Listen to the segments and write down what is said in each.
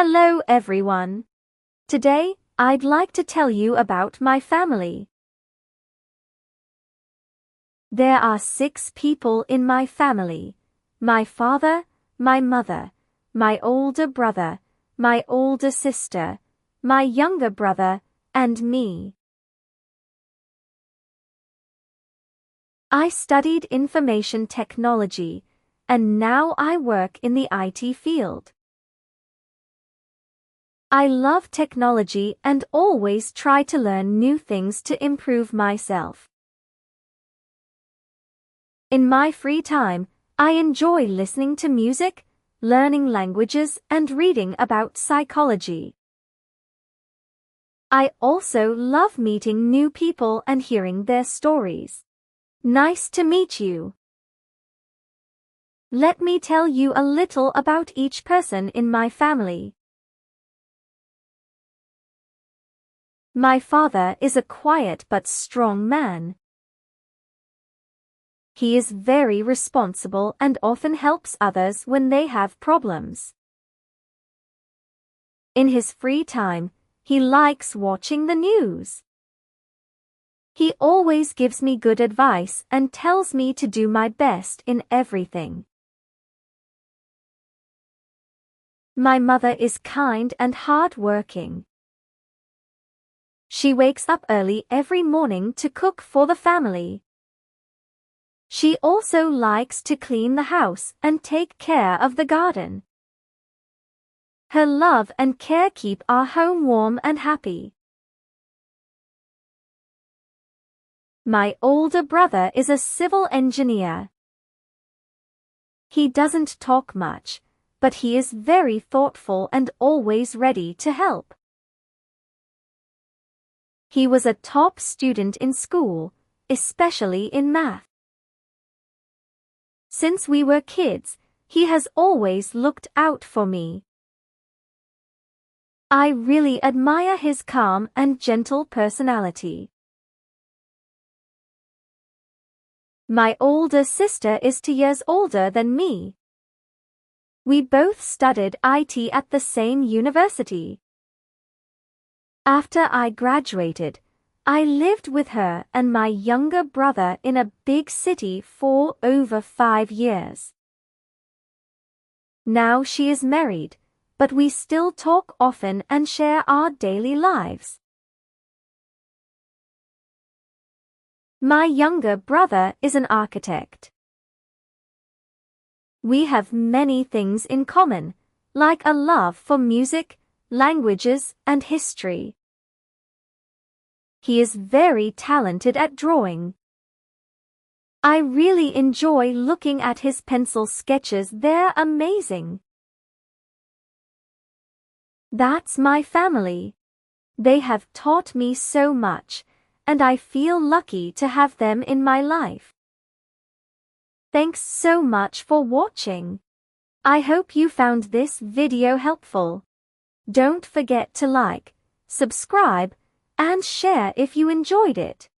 Hello everyone. Today, I'd like to tell you about my family. There are 6 people in my family. My father, my mother, my older brother, my older sister, my younger brother, and me. I studied information technology, and now I work in the IT field. I love technology and always try to learn new things to improve myself. In my free time, I enjoy listening to music, learning languages, and reading about psychology. I also love meeting new people and hearing their stories. Nice to meet you. Let me tell you a little about each person in my family. My father is a quiet but strong man. He is very responsible and often helps others when they have problems. In his free time, he likes watching the news. He always gives me good advice and tells me to do my best in everything. My mother is kind and hard-working. She wakes up early every morning to cook for the family. She also likes to clean the house and take care of the garden. Her love and care keep our home warm and happy. My older brother is a civil engineer. He doesn't talk much, but he is very thoughtful and always ready to help. He was a top student in school, especially in math. Since we were kids, he has always looked out for me. I really admire his calm and gentle personality. My older sister is 2 years older than me. We both studied IT at the same university. After I graduated, I lived with her and my younger brother in a big city for over 5 years. Now she is married, but we still talk often and share our daily lives. My younger brother is an architect. We have many things in common, like a love for music, languages, and history. He is very talented at drawing. I really enjoy looking at his pencil sketches. They're amazing. That's my family. They have taught me so much, and I feel lucky to have them in my life. Thanks so much for watching. I hope you found this video helpful. Don't forget to like, subscribe, and share if you enjoyed it.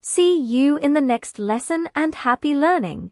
See you in the next lesson and happy learning.